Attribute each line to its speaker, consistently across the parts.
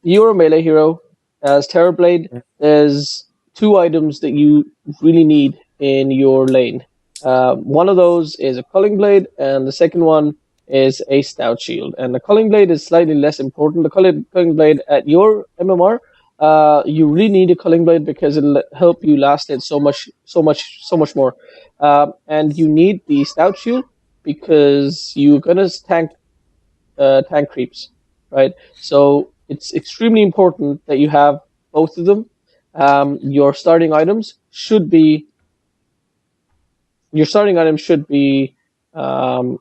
Speaker 1: you're a melee hero. As Terrorblade, there's two items that you really need in your lane. One of those is a culling blade, and the second one is a stout shield. And the culling blade is slightly less important. The culling blade at your MMR, you really need a culling blade because it'll help you last it so much more. And you need the stout shield because you're gonna tank creeps, right? So it's extremely important that you have both of them. Your starting items should be um,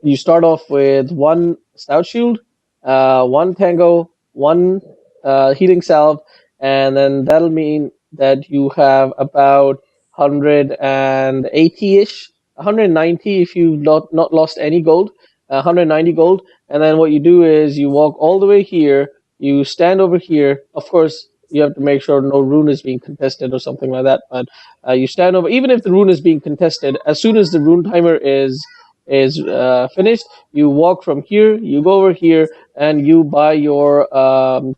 Speaker 1: you start off with one stout shield, one tango, one healing salve, and then that'll mean that you have about 180-ish, 190 if you've not lost any gold, 190 gold. And then what you do is you walk all the way here, you stand over here. Of course, you have to make sure no rune is being contested or something like that. But you stand over, even if the rune is being contested, as soon as the rune timer is finished, you walk from here, you go over here, and you buy your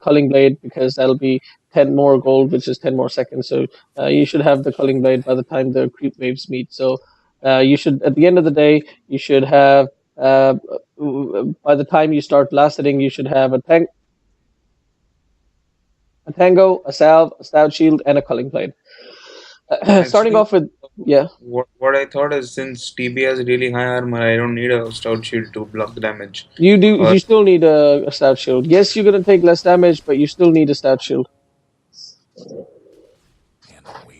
Speaker 1: culling blade because that'll be 10 more gold, which is 10 more seconds. So you should have the culling blade by the time the creep waves meet. So you should, at the end of the day, you should have, by the time you start last hitting, you should have a tango, a salve, a stout shield, and a culling blade. Starting
Speaker 2: Actually,
Speaker 1: off with, yeah.
Speaker 2: what I thought is since TB has really high armor, I don't need a stout shield to block damage.
Speaker 1: You do.
Speaker 2: Or
Speaker 1: You still need a stout shield. Yes, you're gonna take less damage, but you still need a stout shield.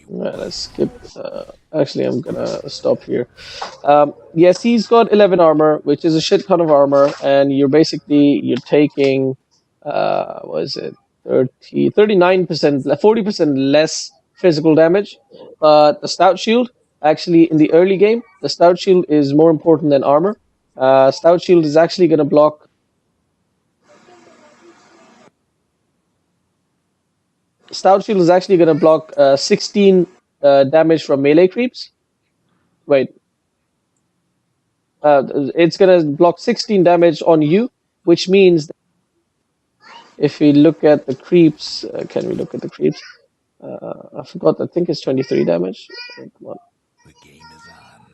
Speaker 1: Right, let's skip. Actually, I'm gonna stop here. Yes, he's got 11 armor, which is a shit ton of armor, and you're taking, what is it, 39%, 40% less physical damage. But the stout shield, actually, in the early game, the stout shield is more important than armor. Stout shield is actually gonna block. Stout shield is actually gonna block 16 damage from melee creeps. Wait, it's gonna block 16 damage on you, which means if we look at the creeps, can we look at the creeps? I forgot. I think it's 23 damage. Come on.
Speaker 3: The game is on.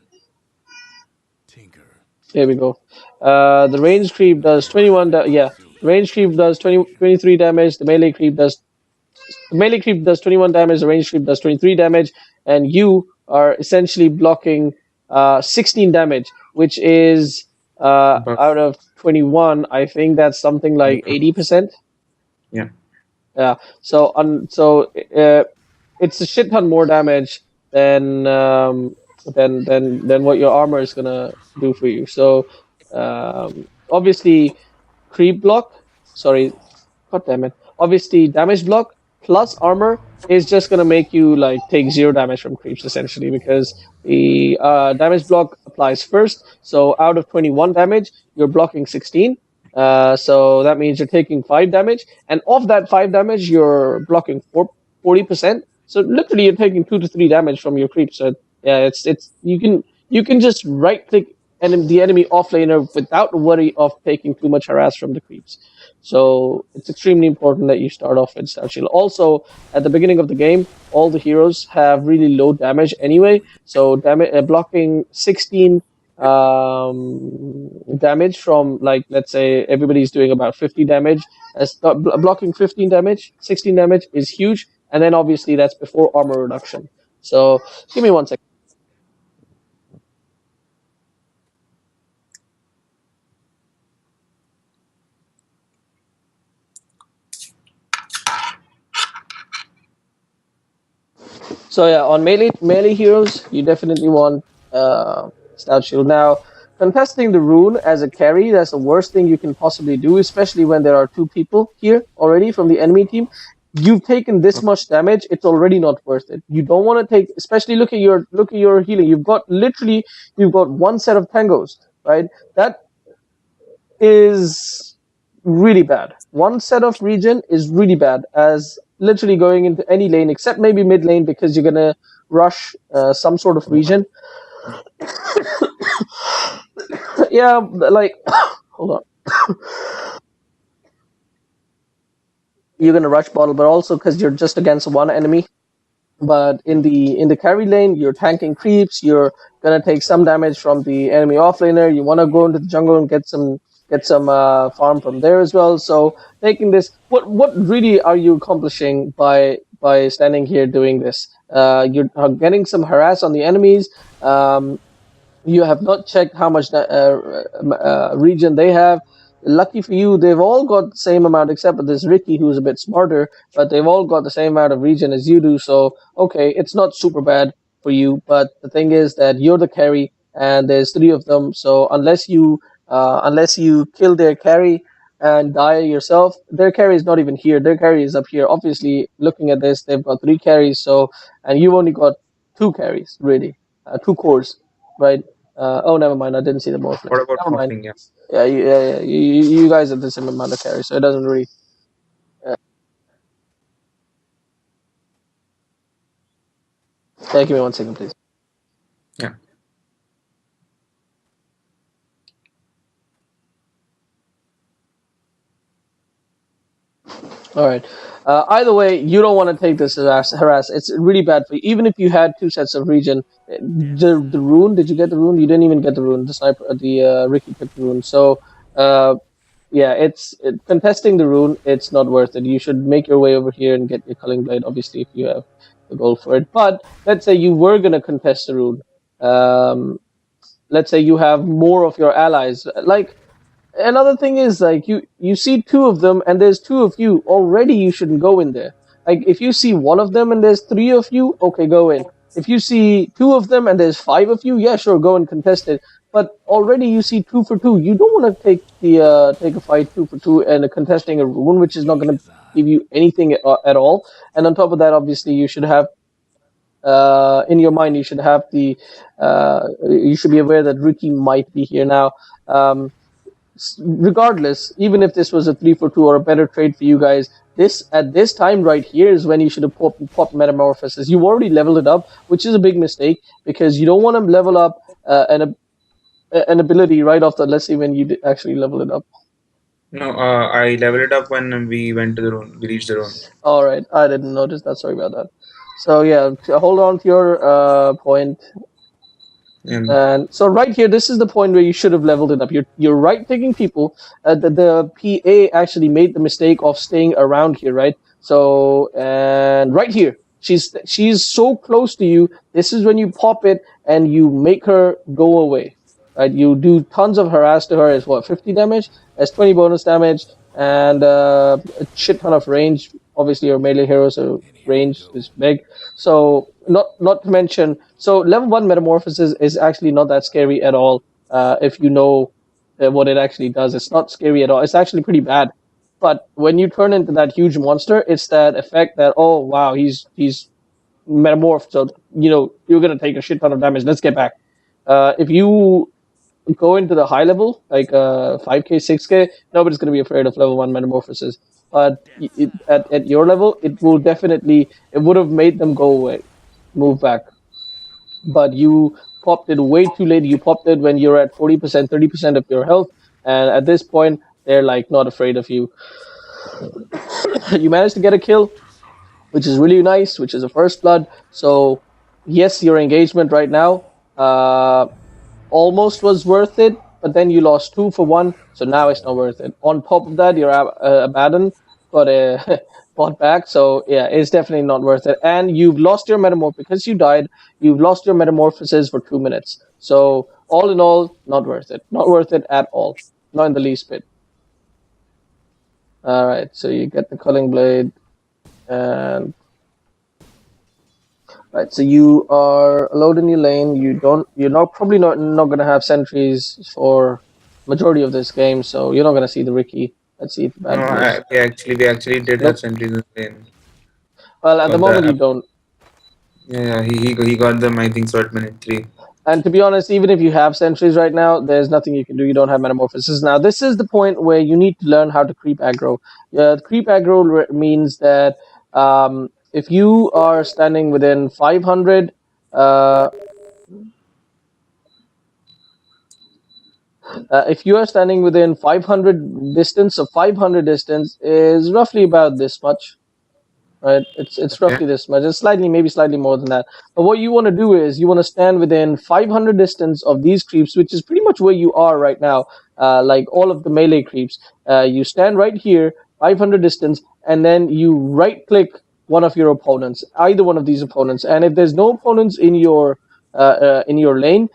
Speaker 3: Tinker.
Speaker 1: There we go. The range creep does 21. Yeah, range creep does 23 damage. The melee creep does 21 damage. The range creep does 23 damage, and you are essentially blocking 16 damage, which is
Speaker 2: buff.
Speaker 1: out of 21. I think that's something like 80%.
Speaker 2: Yeah.
Speaker 1: Yeah. So it's a shit ton more damage than what your armor is gonna do for you. So obviously creep block. Sorry, god damn it. Obviously damage block plus armor is just gonna make you like take 0 damage from creeps essentially because the damage block applies first. So out of 21 damage, you're blocking 16. So that means you're taking 5 damage, and of that 5 damage, you're blocking 40%. So literally, you're taking 2 to 3 damage from your creep. So yeah, it's you can just right click the enemy offlaner without worry of taking too much harass from the creeps. So it's extremely important that you start off with Stout Shield. Also, at the beginning of the game, all the heroes have really low damage anyway. So blocking 16 damage from, like, let's say everybody's doing about 50 damage, as blocking 15 damage, 16 damage is huge. And then obviously that's before armor reduction. So give me 1 second. So yeah, on melee heroes, you definitely want Stout Shield. Now, contesting the rune as a carry, that's the worst thing you can possibly do, especially when there are 2 people here already from the enemy team. You've taken this much damage; it's already not worth it. You don't want to take, especially look at your healing. You've got 1 set of tangos, right? That is really bad. 1 set of regen is really bad, as literally going into any lane except maybe mid lane because you're gonna rush some sort of regen. Yeah, like hold on. you're gonna rush bottle, but also because you're just against one enemy. But in the carry lane, you're tanking creeps. You're gonna take some damage from the enemy offlaner. You want to go into the jungle and get some farm from there as well. So taking this, what really are you accomplishing by standing here doing this? You're getting some harass on the enemies. You have not checked how much region they have. Lucky for you, they've all got the same amount, except for this Ricky, who's a bit smarter. But they've all got the same amount of region as you do. So okay, it's not super bad for you. But the thing is that you're the carry, and there's three of them. So unless you kill their carry and die yourself, their carry is not even here. Their carry is up here. Obviously, looking at this, they've got three carries. So and you've only got two carries, really, two cores, right? Oh, never mind. I didn't see the morphling.
Speaker 2: What about
Speaker 1: Never mind.
Speaker 2: morphling? Yeah.
Speaker 1: Yeah, yeah. You guys have the same amount of carry, so it doesn't really. Uh, give me 1 second, please.
Speaker 2: Yeah.
Speaker 1: All right. Either way, you don't want to take this harass. It's really bad for you. Even if you had two sets of region, the rune. Did you get the rune? You didn't even get the rune. The sniper, the Ricky picked the rune. So, yeah, contesting the rune. It's not worth it. You should make your way over here and get your culling blade. Obviously, if you have the goal for it. But let's say you were gonna contest the rune. Um, let's say you have more of your allies. Like another thing is like you see two of them and there's two of you. Already you shouldn't go in there. Like if you see one of them and there's three of you, okay, go in. If you see two of them and there's five of you, yeah, sure, go and contest it. But already you see two for two. You don't want to take a fight two for two and contesting a rune, which is not going to give you anything at all. And on top of that, obviously, you should have in your mind, you should have you should be aware that Ricky might be here now. Regardless, even if this was a 3 for 2 or a better trade for you guys, this at this time right here is when you should have popped metamorphosis. You've already leveled it up, which is a big mistake because you don't want to level up an ability right off the. Let's see when you actually level it up.
Speaker 2: No, I leveled it up when we went to the room. We reached the room.
Speaker 1: All right, I didn't notice that. Sorry about that. So yeah, hold on to your point. And so right here, this is the point where you should have leveled it up. You're right picking people. The PA actually made the mistake of staying around here, right? So and right here, she's so close to you. This is when you pop it and you make her go away. Right? You do tons of harass to her as 50 damage, as 20 bonus damage, and a shit ton of range. Obviously, your melee hero, so range is big. So not to mention, so level 1 metamorphosis is actually not that scary at all. If you know what it actually does, it's not scary at all. It's actually pretty bad. But when you turn into that huge monster, it's that effect that, oh wow, he's metamorphed, so you're gonna take a shit ton of damage. Let's get back. If you go into the high level, like 5k, 6k, nobody's going to be afraid of level 1 metamorphosis. But at your level, it would have made them go away, move back. But you popped it way too late. You popped it when you're at 40%, 30% of your health. And at this point, they're like not afraid of you. You managed to get a kill, which is really nice, which is a first blood. So, yes, your engagement right now, almost was worth it, but then you lost 2 for 1, so now it's not worth it. On top of that, your Abaddon got bought back, so yeah, it's definitely not worth it. And you've lost your metamorphosis because you died. You've lost your metamorphosis for 2 minutes. So all in all, not worth it. Not worth it at all. Not in the least bit. All right, so you get the culling blade, and right, so you are alone in your lane. You're probably not gonna have sentries for majority of this game, so you're not gonna see the Ricky. Let's see if the bad
Speaker 2: No,
Speaker 1: news.
Speaker 2: we actually did have sentries in the lane.
Speaker 1: Well, at the moment you don't.
Speaker 2: Yeah, he got them. I think so at minute 3.
Speaker 1: And to be honest, even if you have sentries right now, there's nothing you can do. You don't have metamorphosis. Now, this is the point where you need to learn how to creep aggro. Creep aggro means that if you are standing within 500, If you are standing within 500 distance, so 500 distance is roughly about this much, right? It's
Speaker 2: Okay.
Speaker 1: roughly this much. It's slightly, maybe slightly more than that. But what you want to do is you want to stand within 500 distance of these creeps, which is pretty much where you are right now. Like all of the melee creeps, you stand right here, 500 distance, and then you right click one of your opponents, either one of these opponents. And if there's no opponents in your lane,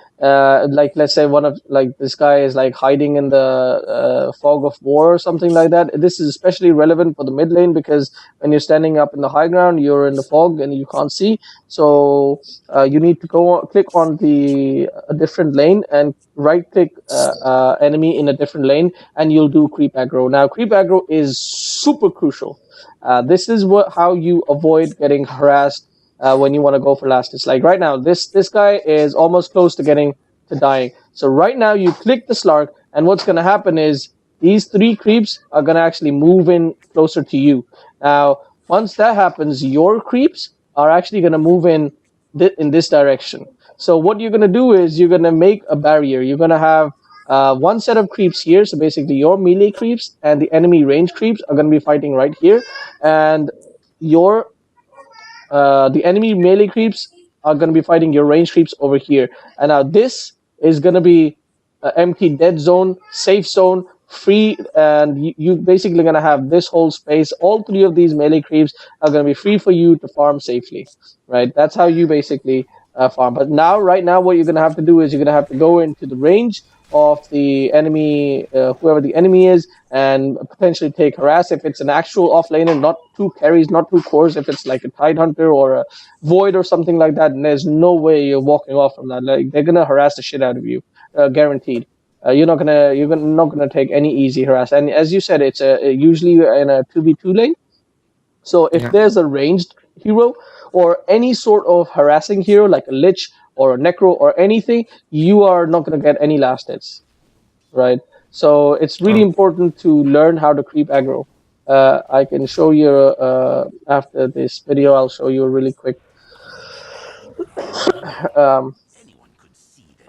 Speaker 1: like let's say one of like this guy is like hiding in the fog of war or something like that. This is especially relevant for the mid lane because when you're standing up in the high ground, you're in the fog and you can't see. So you need to click on the a different lane and right click enemy in a different lane, and you'll do creep aggro. Now, creep aggro is super crucial. This is how you avoid getting harassed when you want to go for last. It's like right now, this guy is almost close to getting to dying. So right now, you click the Slark, and what's going to happen is these three creeps are going to actually move in closer to you. Now, once that happens, your creeps are actually going to move in this direction. So what you're going to do is you're going to make a barrier. You're going to have one set of creeps here. So basically, your melee creeps and the enemy range creeps are going to be fighting right here, and your the enemy melee creeps are going to be fighting your range creeps over here. And now this is going to be empty dead zone, safe zone, free, and you basically going to have this whole space. All three of these melee creeps are going to be free for you to farm safely, right? That's how you basically farm. But now, right now, what you're going to have to do is you're going to have to go into the range of the enemy, whoever the enemy is, and potentially take harass if it's an actual offlaner, not two carries, not two cores. If it's like a Tidehunter or a Void or something like that, and there's no way you're walking off from that. Like they're gonna harass the shit out of you, guaranteed. You're not gonna take any easy harass. And as you said, it's usually in a 2v2 lane. So if
Speaker 2: Yeah.
Speaker 1: there's a ranged hero or any sort of harassing hero like a Lich or a Necro or anything, you are not going to get any last hits, right? So it's really
Speaker 2: Oh,
Speaker 1: important to learn how to creep aggro. I can show you after this video. I'll show you a really quick. Um,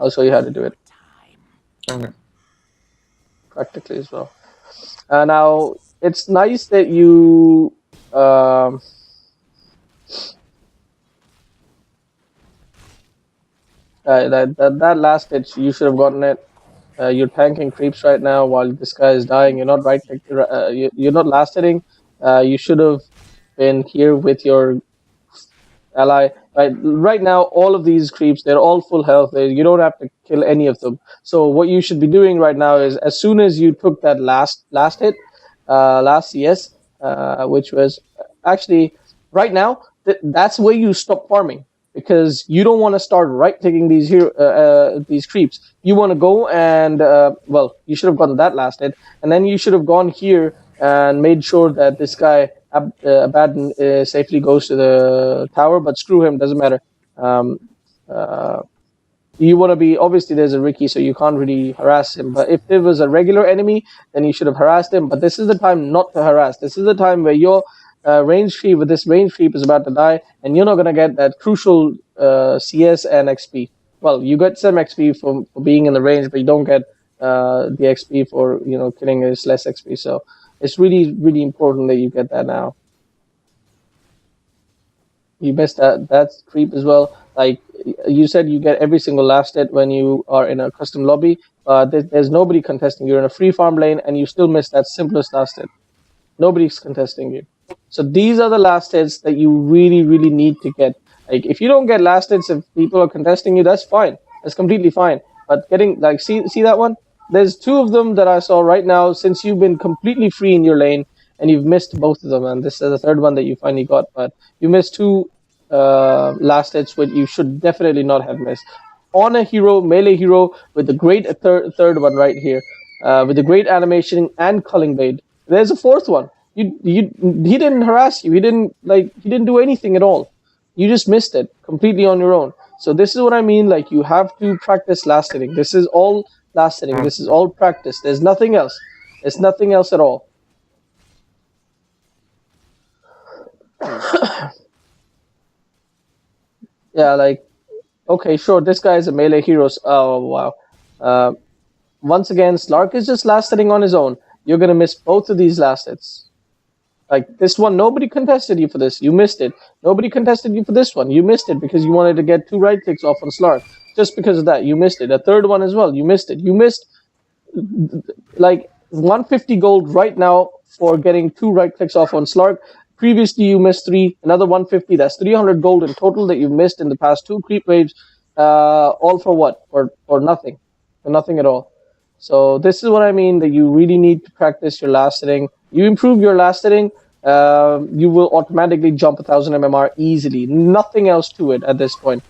Speaker 1: I'll show you how to do it
Speaker 2: okay.
Speaker 1: practically as well. Now it's nice that you. That last hit, you should have gotten it. You're tanking creeps right now while this guy is dying. You're not you're not last hitting. You should have been here with your ally. Right now, all of these creeps, they're all full health. You don't have to kill any of them. So what you should be doing right now is, as soon as you took that last hit, last CS, which was actually right now, that's where you stop farming because you don't want to start right taking these creeps. You want to go and well, you should have gotten that last hit, and then you should have gone here and made sure that this guy Abaddon safely goes to the tower. But screw him, doesn't matter. Um, uh, you want to be, obviously there's a Ricky, so you can't really harass him. But if there was a regular enemy, then you should have harassed him. But this is the time not to harass. This is the time where your range creep with this range creep is about to die, and you're not going to get that crucial CS and XP. Well, you get some XP for being in the range, but you don't get the XP for killing is less XP. So it's really really important that you get that now. You missed that creep as well. Like you said, you get every single last hit when you are in a custom lobby. There's nobody contesting. You're in a free farm lane, and you still miss that simplest last hit. Nobody's contesting you. So these are the last hits that you really, really need to get. Like if you don't get last hits, if people are contesting you, that's fine. That's completely fine. But getting like see that one? There's two of them that I saw right now. Since you've been completely free in your lane and you've missed both of them, and this is the third one that you finally got, but you missed two last hits, which you should definitely not have missed. On a hero, melee hero, with the great third one right here, with the great animation and culling blade. There's a fourth one. He didn't harass you. He didn't do anything at all. You just missed it completely on your own. So this is what I mean. Like you have to practice last hitting. This is all last hitting. This is all practice. There's nothing else. There's nothing else at all. Yeah, like okay, sure. This guy is a melee hero. Oh wow. once again, Slark is just last hitting on his own. You're gonna miss both of these last hits. Like this one, nobody contested you for this. You missed it. Nobody contested you for this one. You missed it because you wanted to get 2 right clicks off on Slark. Just because of that, you missed it. A third one as well, you missed it. You missed like 150 gold right now for getting 2 right clicks off on Slark. Previously, you missed 3, another 150. That's 300 gold in total that you've missed in the past 2 creep waves. All for what? For nothing. For nothing at all. So this is what I mean, that you really need to practice your last hitting. You improve your last hitting, you will automatically jump 1000 MMR easily. Nothing else to it at this point.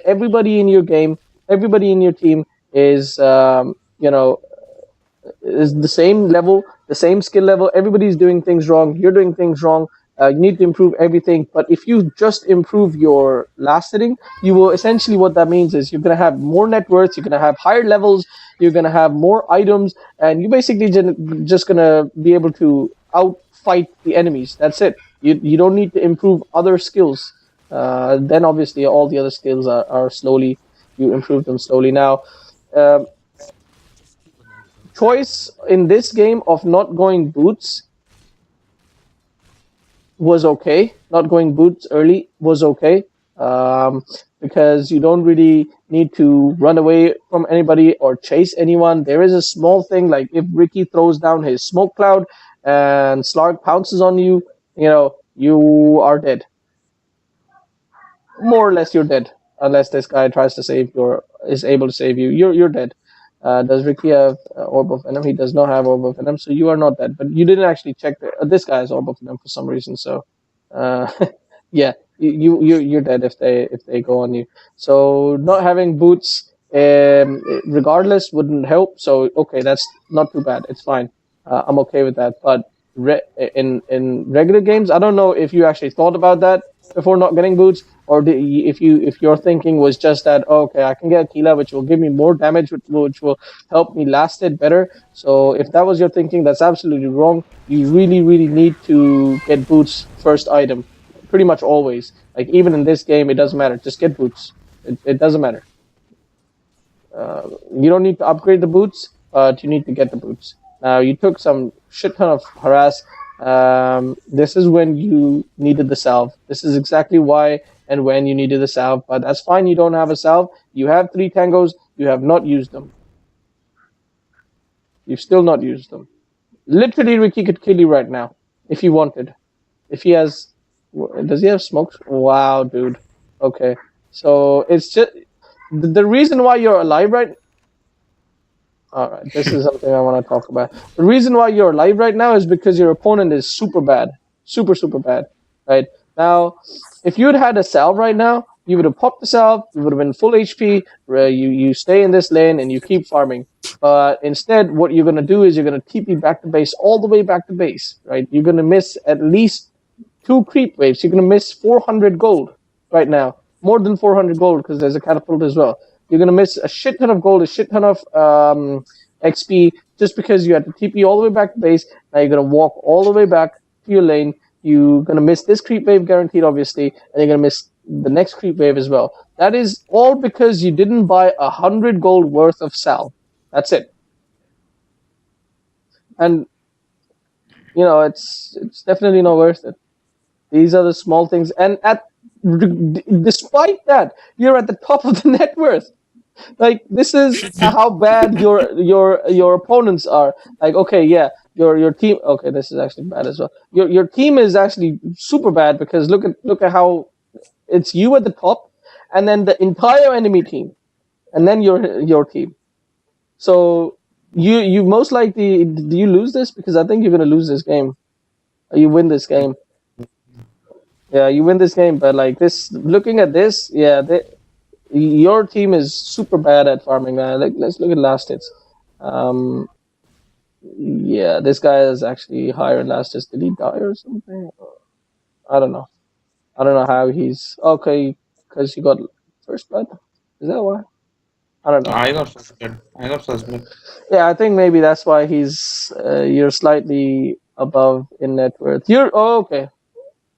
Speaker 1: Everybody in your game, everybody in your team is, is the same level, the same skill level. Everybody's doing things wrong. You're doing things wrong. You need to improve everything. But if you just improve your last hitting, you will essentially, what that means is you're going to have more net worth, you're going to have higher levels, you're going to have more items, and you're basically just going to be able to outfight the enemies. That's it. You don't need to improve other skills. Then obviously all the other skills are slowly, you improve them slowly. Now, choice in this game of not going boots was okay. Not going boots early was okay, because you don't really need to run away from anybody or chase anyone. There is a small thing, like if Ricky throws down his smoke cloud and Slark pounces on you, you are dead. More or less, you're dead, unless this guy tries to save is able to save you. You're dead. Does Ricky have Orb of Venom? He does not have Orb of Venom, so you are not dead. But you didn't actually check this guy has Orb of Venom for some reason. So, yeah, you're dead if they go on you. So not having boots, regardless, wouldn't help. So okay, that's not too bad. It's fine. I'm okay with that. But in regular games, I don't know if you actually thought about that before not getting boots, or if your thinking was just that, oh, okay, I can get Aquila, which will give me more damage, which will help me last it better. So if that was your thinking, that's absolutely wrong. You really, really need to get boots first item, pretty much always. Like even in this game, it doesn't matter. Just get boots. It doesn't matter. You don't need to upgrade the boots, but you need to get the boots. Now you took some shit ton of harass. This is when you needed the salve. This is exactly why and when you needed the salve. But that's fine, you don't have a salve. You have 3 tangos. You have not used them. You've still not used them. Literally, Ricky could kill you right now if he wanted. If he has... Does he have smokes? Wow, dude. Okay. So it's just... The reason why you're alive right... Alright, this is something I want to talk about. The reason why you're alive right now is because your opponent is super bad. Super, super bad. Right? Now, if you had a salve right now, you would have popped the salve, you would have been full HP, you stay in this lane and you keep farming. But instead, what you're going to do is you're going to TP back to base, all the way back to base. Right? You're going to miss at least 2 creep waves. You're going to miss 400 gold right now. More than 400 gold because there's a catapult as well. You're going to miss a shit ton of gold, a shit ton of XP, just because you had to TP all the way back to base. Now you're going to walk all the way back to your lane. You're going to miss this creep wave guaranteed, obviously, and you're going to miss the next creep wave as well. That is all because you didn't buy 100 gold worth of salve. That's it. And, it's definitely not worth it. These are the small things. And despite that, you're at the top of the net worth. Like, this is how bad your opponents are. Like, okay, yeah, your team. Okay, this is actually bad as well. Your team is actually super bad because look at how it's you at the top, and then the entire enemy team, and then your team. So you most likely, do you lose this? Because I think you're gonna lose this game. Or you win this game. Yeah, you win this game, but like this, looking at this, yeah, your team is super bad at farming. Let's look at last hits. Yeah, this guy is actually higher in last hits. Did he die or something? I don't know. I don't know how he's okay because he got first blood. Is that why? I don't know.
Speaker 2: I got first blood.
Speaker 1: Yeah, I think maybe that's why you're slightly above in net worth. Okay.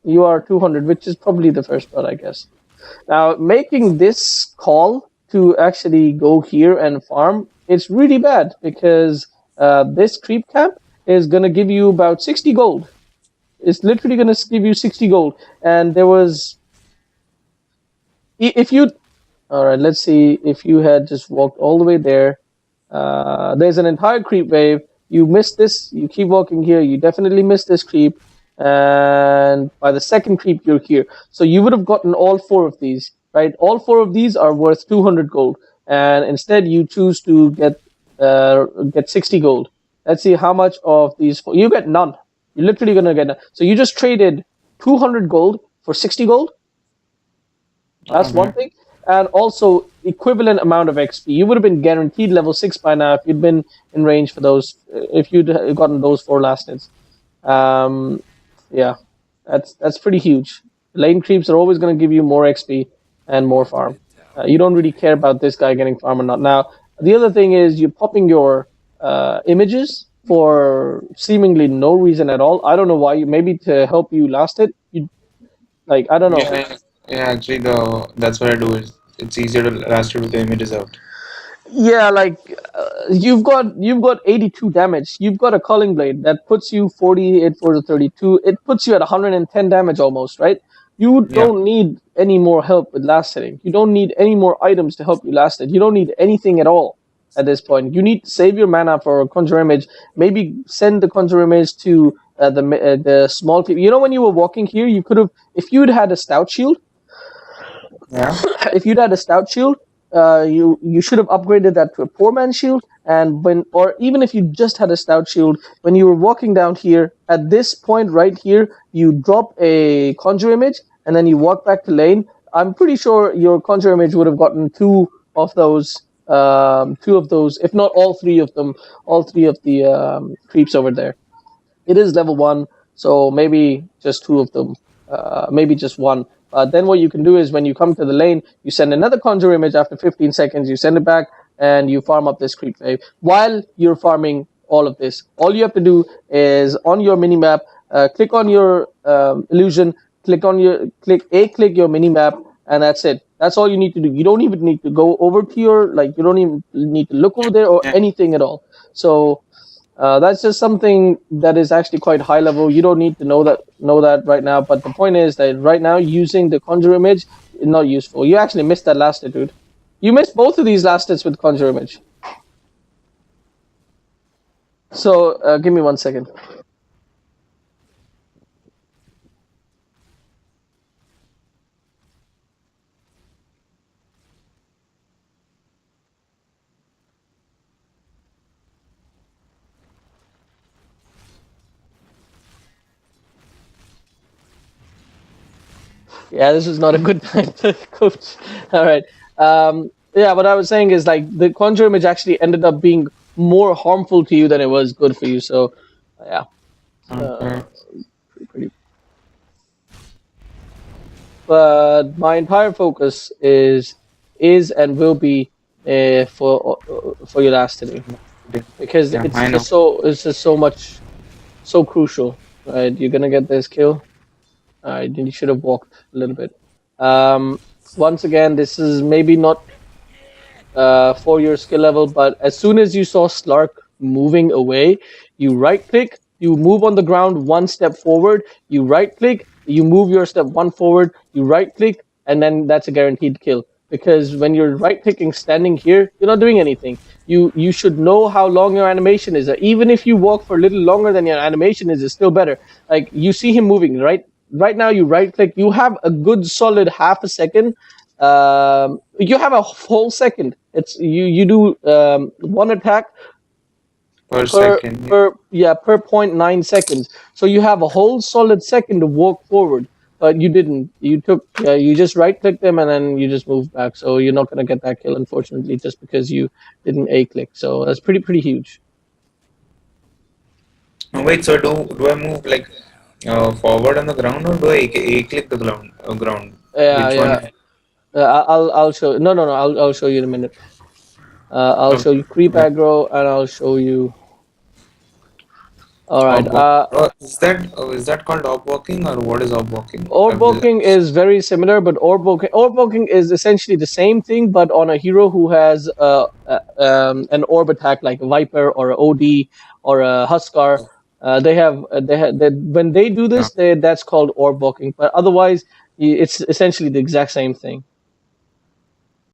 Speaker 1: You are 200, which is probably the first blood, I guess. Now, making this call to actually go here and farm it's really bad because this creep camp is gonna give you about 60 gold. It's literally gonna give you 60 gold, and there was if you all right. Let's see if you had just walked all the way there. There's an entire creep wave. You missed this. You keep walking here. You definitely missed this creep. And by the second creep, you're here. So you would have gotten all four of these, right? All four of these are worth 200 gold. And instead, you choose to get 60 gold. Let's see how much of these. You get none. You're literally going to get none. So you just traded 200 gold for 60 gold. That's one thing. And also equivalent amount of XP. You would have been guaranteed level 6 by now if you'd been in range for those, if you'd gotten those 4 last hits. Yeah, that's pretty huge. Lane creeps are always going to give you more XP and more farm. You don't really care about this guy getting farm or not. Now, the other thing is you're popping your images for seemingly no reason at all. I don't know why. Maybe to help you last hit. I don't know.
Speaker 2: Yeah, actually, that's what I do. It's easier to last it with the images out.
Speaker 1: Yeah, you've got 82 damage. You've got a calling blade that puts you 48 for the 32. It puts you at 110 damage almost, right? You don't need any more help with last hitting. You don't need any more items to help you last hit. You don't need anything at all at this point. You need to save your mana for a conjure image. Maybe send the conjure image to the small people. You know, when you were walking here, you could have, if you'd had a stout shield.
Speaker 2: Yeah.
Speaker 1: If you'd had a stout shield, you should have upgraded that to a poor man's shield. And or even if you just had a stout shield, when you were walking down here, at this point right here, you drop a conjure image and then you walk back to lane. I'm pretty sure your conjure image would have gotten two of those, if not all three of them, all three of the creeps over there. It is level 1, so maybe just 2 of them, maybe just 1. Then what you can do is when you come to the lane, you send another conjure image after 15 seconds, you send it back, and you farm up this creep wave. While you're farming all of this, all you have to do is on your minimap, click on your illusion, click your minimap, and that's it. That's all you need to do. You don't even need to go over to you don't even need to look over there or anything at all. So that's just something that is actually quite high level. You don't need to know that right now. But the point is that right now using the conjure image is not useful. You actually missed that last hit, dude. You missed both of these last hits with conjure image. So give me 1 second. Yeah, this is not a good time to coach. All right. Yeah, what I was saying is the conjure image actually ended up being more harmful to you than it was good for you. So, yeah. Pretty. But my entire focus is and will be for your last hitting because it's just so crucial. Right, you're gonna get this kill. You should have walked a little bit. Once again, this is maybe not for your skill level, but as soon as you saw Slark moving away, you right click, you move on the ground 1 step forward, you right click, you move your step 1 forward, you right click, and then that's a guaranteed kill. Because when you're right clicking standing here, you're not doing anything. You should know how long your animation is. Even if you walk for a little longer than your animation is, it's still better. Like you see him moving, right? Right now you right click, you have a good solid half a second. You have a whole second. It's you do 1 attack
Speaker 2: per second.
Speaker 1: per 0.9 seconds. So you have a whole solid second to walk forward, but you didn't. You just right click them and then you just move back. So you're not gonna get that kill, unfortunately, just because you didn't A click. So that's pretty huge.
Speaker 2: No, wait. So do I move forward on the ground or do I A click the ground?
Speaker 1: Which one? I'll show. No. I'll show you in a minute. I'll show you creep aggro, and I'll show you All right.
Speaker 2: Orb walking. Is that called orb walking or what is orb walking?
Speaker 1: Orb walking is very similar, but orb walking is essentially the same thing, but on a hero who has an orb attack like a Viper or a OD or a Huskar. When they do
Speaker 2: Yeah.
Speaker 1: this, that's called orb walking. But otherwise, it's essentially the exact same thing.